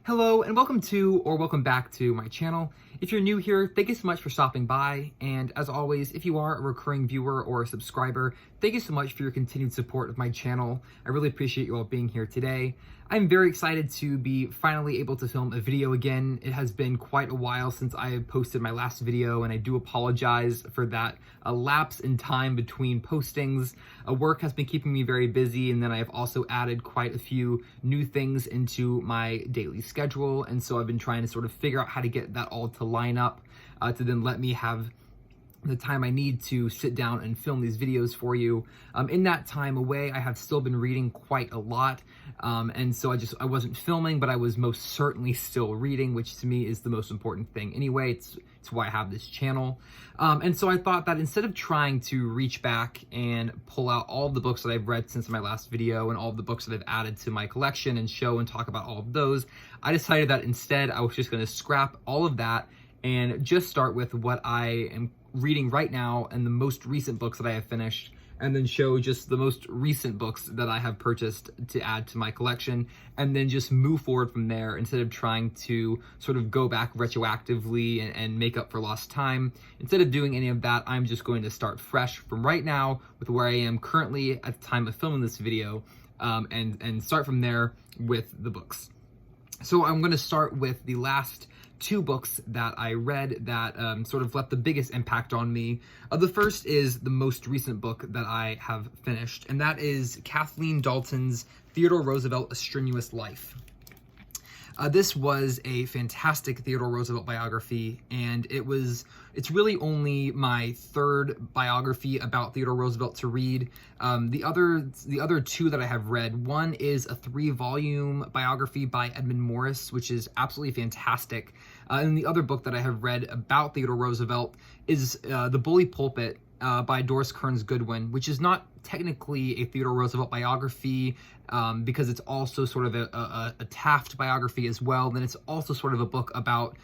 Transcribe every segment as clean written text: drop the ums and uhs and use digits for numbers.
Hello and welcome back to my channel. If you're new here, thank you so much for stopping by. And as always, if you are a recurring viewer or a subscriber, thank you so much for your continued support of my channel. I really appreciate you all being here today. I'm very excited to be finally able to film a video again. It has been quite a while since I have posted my last video, and I do apologize for that lapse in time between postings. Work has been keeping me very busy, and then I have also added quite a few new things into my daily schedule, and so I've been trying to sort of figure out how to get that all to line up to then let me have the time I need to sit down and film these videos for you. In that time away, I have still been reading quite a lot, and so I wasn't filming, but I was most certainly still reading, which to me is the most important thing anyway. It's why I have this channel. And so I thought that instead of trying to reach back and pull out all of the books that I've read since my last video and all of the books that I've added to my collection and show and talk about all of those, I decided that instead I was just going to scrap all of that and just start with what I am reading right now and the most recent books that I have finished, and then show just the most recent books that I have purchased to add to my collection, and then just move forward from there instead of trying to sort of go back retroactively and make up for lost time. Instead of doing any of that, I'm just going to start fresh from right now with where I am currently at the time of filming this video, and start from there with the books. So I'm going to start with the last two books that I read that sort of left the biggest impact on me. The first is the most recent book that I have finished, and that is Kathleen Dalton's Theodore Roosevelt, A Strenuous Life. This was a fantastic Theodore Roosevelt biography, and it's really only my third biography about Theodore Roosevelt to read. The other two that I have read, one is a 3-volume biography by Edmund Morris, which is absolutely fantastic. And the other book that I have read about Theodore Roosevelt is The Bully Pulpit by Doris Kearns Goodwin, which is not technically a Theodore Roosevelt biography, because it's also sort of a Taft biography as well. Then it's also sort of a book about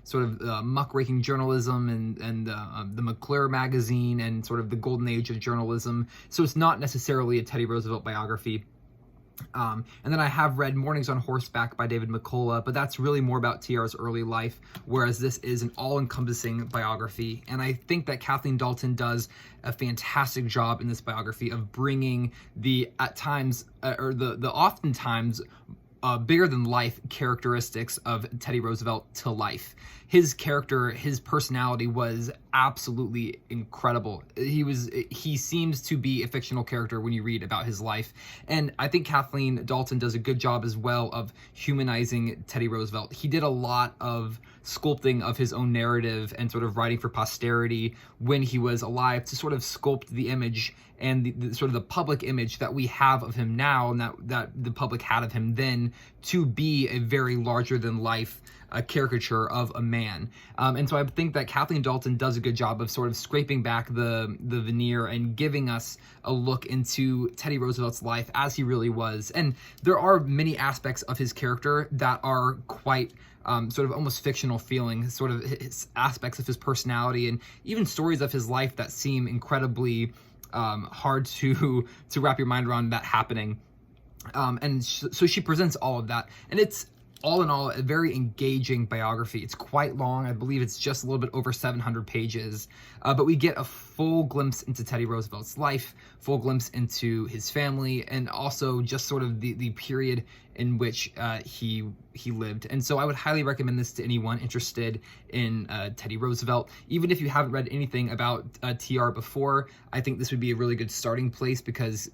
sort of muckraking journalism and the McClure magazine and sort of the golden age of journalism. So it's not necessarily a Teddy Roosevelt biography. And then I have read Mornings on Horseback by David McCullough, but that's really more about TR's early life, whereas this is an all-encompassing biography. And I think that Kathleen Dalton does a fantastic job in this biography of bringing the, at times, or the oftentimes, bigger than life characteristics of Teddy Roosevelt to life. His character, his personality was absolutely incredible. He seems to be a fictional character when you read about his life. And I think Kathleen Dalton does a good job as well of humanizing Teddy Roosevelt. He did a lot of sculpting of his own narrative and sort of writing for posterity when he was alive to sort of sculpt the image and the sort of the public image that we have of him now, and that the public had of him then, to be a very larger than life caricature of a man. And so I think that Kathleen Dalton does a good job of sort of scraping back the veneer and giving us a look into Teddy Roosevelt's life as he really was. And there are many aspects of his character that are quite sort of almost fictional feeling, sort of his aspects of his personality and even stories of his life that seem incredibly hard to wrap your mind around that happening. So she presents all of that, and it's all in all a very engaging biography. It's quite long. I believe it's just a little bit over 700 pages, but we get a full glimpse into Teddy Roosevelt's life, full glimpse into his family, and also just sort of the period in which he lived. And so I would highly recommend this to anyone interested in Teddy Roosevelt. Even if you haven't read anything about TR before, I think this would be a really good starting place, because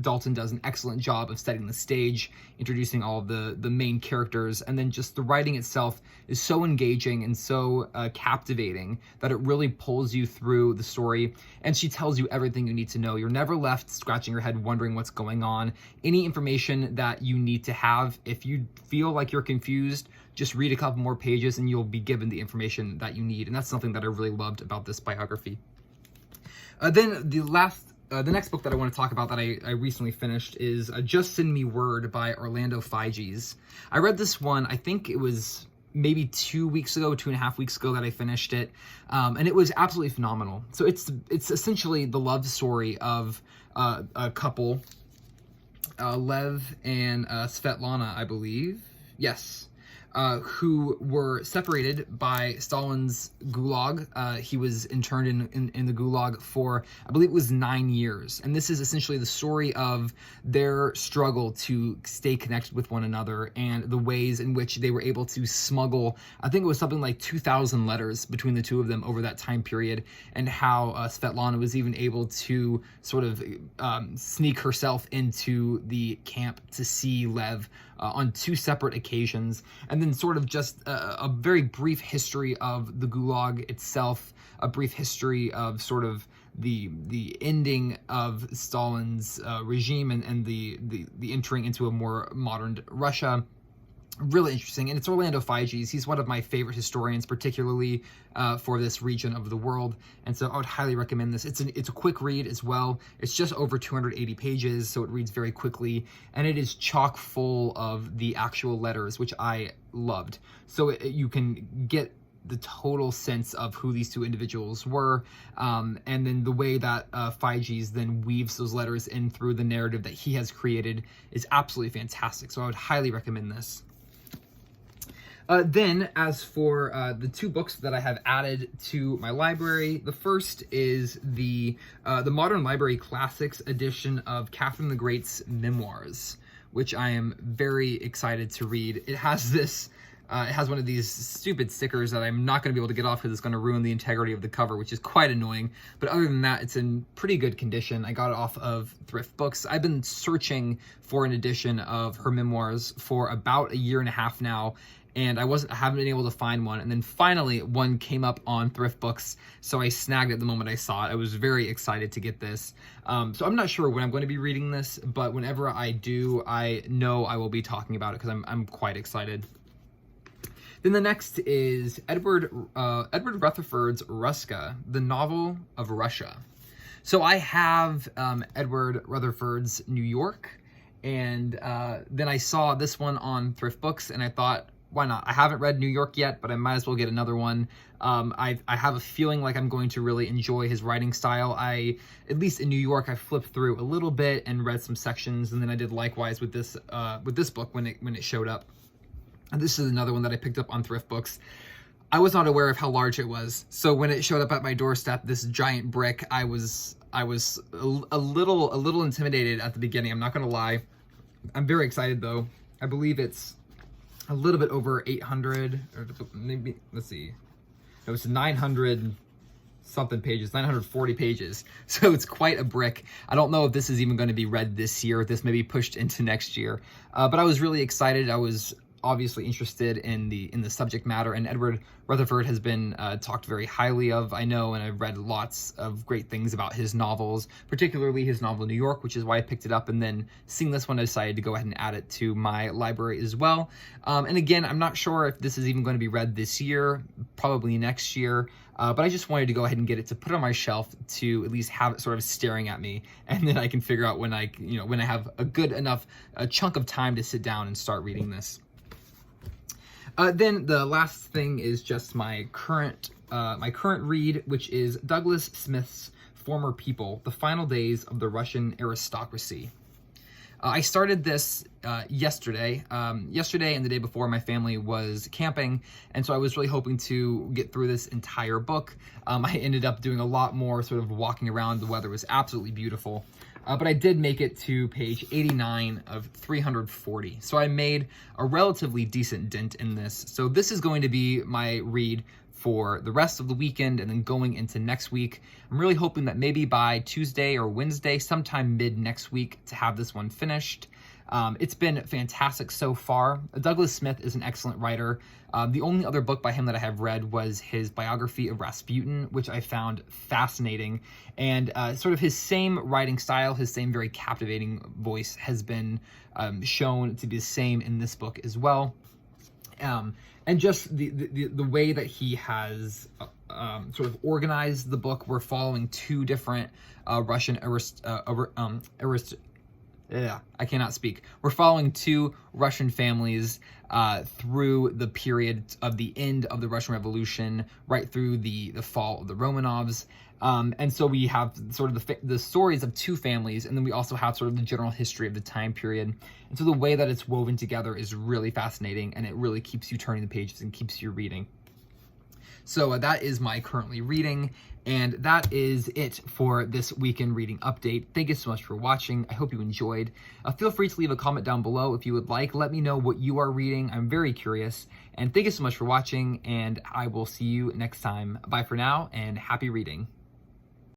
Dalton does an excellent job of setting the stage, introducing all of the main characters, and then just the writing itself is so engaging and so captivating that it really pulls you through the story, and she tells you everything you need to know. You're never left scratching your head wondering what's going on. Any information that you need to have, if you feel like you're confused, just read a couple more pages and you'll be given the information that you need. And that's something that I really loved about this biography. Then the next book that I want to talk about that I recently finished is Just Send Me Word by Orlando Figes. I read this one, I think it was maybe 2 weeks ago, 2.5 weeks ago that I finished it, and it was absolutely phenomenal. So it's essentially the love story of a couple, Lev and Svetlana, I believe. Yes. Who were separated by Stalin's gulag. He was interned in the gulag for, I believe it was 9 years. And this is essentially the story of their struggle to stay connected with one another and the ways in which they were able to smuggle, I think it was something like 2,000 letters between the two of them over that time period, and how Svetlana was even able to sort of sneak herself into the camp to see Lev on 2 separate occasions. And then sort of just a very brief history of the Gulag itself, a brief history of sort of the ending of Stalin's regime and the entering into a more modern Russia. Really interesting. And it's Orlando Figes. He's one of my favorite historians, particularly for this region of the world. And so I would highly recommend this. It's a quick read as well. It's just over 280 pages, so it reads very quickly. And it is chock full of the actual letters, which I loved. So you can get the total sense of who these two individuals were, and then the way that Figes then weaves those letters in through the narrative that he has created is absolutely fantastic. So I would highly recommend this. Then, as for the 2 books that I have added to my library, the first is the Modern Library Classics edition of Catherine the Great's Memoirs, which I am very excited to read. It has this, it has one of these stupid stickers that I'm not going to be able to get off because it's going to ruin the integrity of the cover, which is quite annoying. But other than that, it's in pretty good condition. I got it off of Thrift Books. I've been searching for an edition of her memoirs for about 1.5 years now, and I haven't been able to find one. And then finally one came up on Thrift Books, so I snagged it the moment I saw it. I was very excited to get this. So I'm not sure when I'm going to be reading this, but whenever I do, I know I will be talking about it because I'm quite excited. Then the next is Edward Rutherfurd's Russka, the novel of Russia. So I have Edward Rutherfurd's New York, and then I saw this one on Thrift Books, and I thought, why not? I haven't read New York yet, but I might as well get another one. I have a feeling like I'm going to really enjoy his writing style. At least in New York, I flipped through a little bit and read some sections, and then I did likewise with this book when it showed up. And this is another one that I picked up on Thrift Books. I was not aware of how large it was, so when it showed up at my doorstep, this giant brick, I was a little intimidated at the beginning. I'm not gonna lie. I'm very excited though. I believe it's a little bit over 800, or maybe, let's see, it was 900 something pages, 940 pages. So it's quite a brick. I don't know if this is even going to be read this year. This may be pushed into next year. But I was really excited. I was obviously interested in the subject matter, and Edward Rutherfurd has been talked very highly of, I know, and I've read lots of great things about his novels, particularly his novel New York, which is why I picked it up. And then seeing this one, I decided to go ahead and add it to my library as well. And again, I'm not sure if this is even going to be read this year, probably next year, but I just wanted to go ahead and get it to put on my shelf to at least have it sort of staring at me, and then I can figure out when I have a good enough chunk of time to sit down and start reading this. Then the last thing is just my current read, which is Douglas Smith's Former People: The Final Days of the Russian Aristocracy. I started this yesterday and the day before. My family was camping, and so I was really hoping to get through this entire book. I ended up doing a lot more sort of walking around. The weather was absolutely beautiful. But I did make it to page 89 of 340. So I made a relatively decent dent in this. So this is going to be my read for the rest of the weekend and then going into next week. I'm really hoping that maybe by Tuesday or Wednesday, sometime mid next week, to have this one finished. It's been fantastic so far. Douglas Smith is an excellent writer. The only other book by him that I have read was his biography of Rasputin, which I found fascinating. And sort of his same writing style, his same very captivating voice has been shown to be the same in this book as well. And just the way that he has sort of organized the book. We're following 2 different Russian I cannot speak. We're following two Russian families through the period of the end of the Russian Revolution, right through the fall of the Romanovs. And so we have sort of the stories of two families, and then we also have sort of the general history of the time period. And so the way that it's woven together is really fascinating, and it really keeps you turning the pages and keeps you reading. So that is my currently reading, and that is it for this weekend reading update. Thank you so much for watching. I hope you enjoyed. Feel free to leave a comment down below if you would like. Let me know what you are reading. I'm very curious. And thank you so much for watching, and I will see you next time. Bye for now, and happy reading.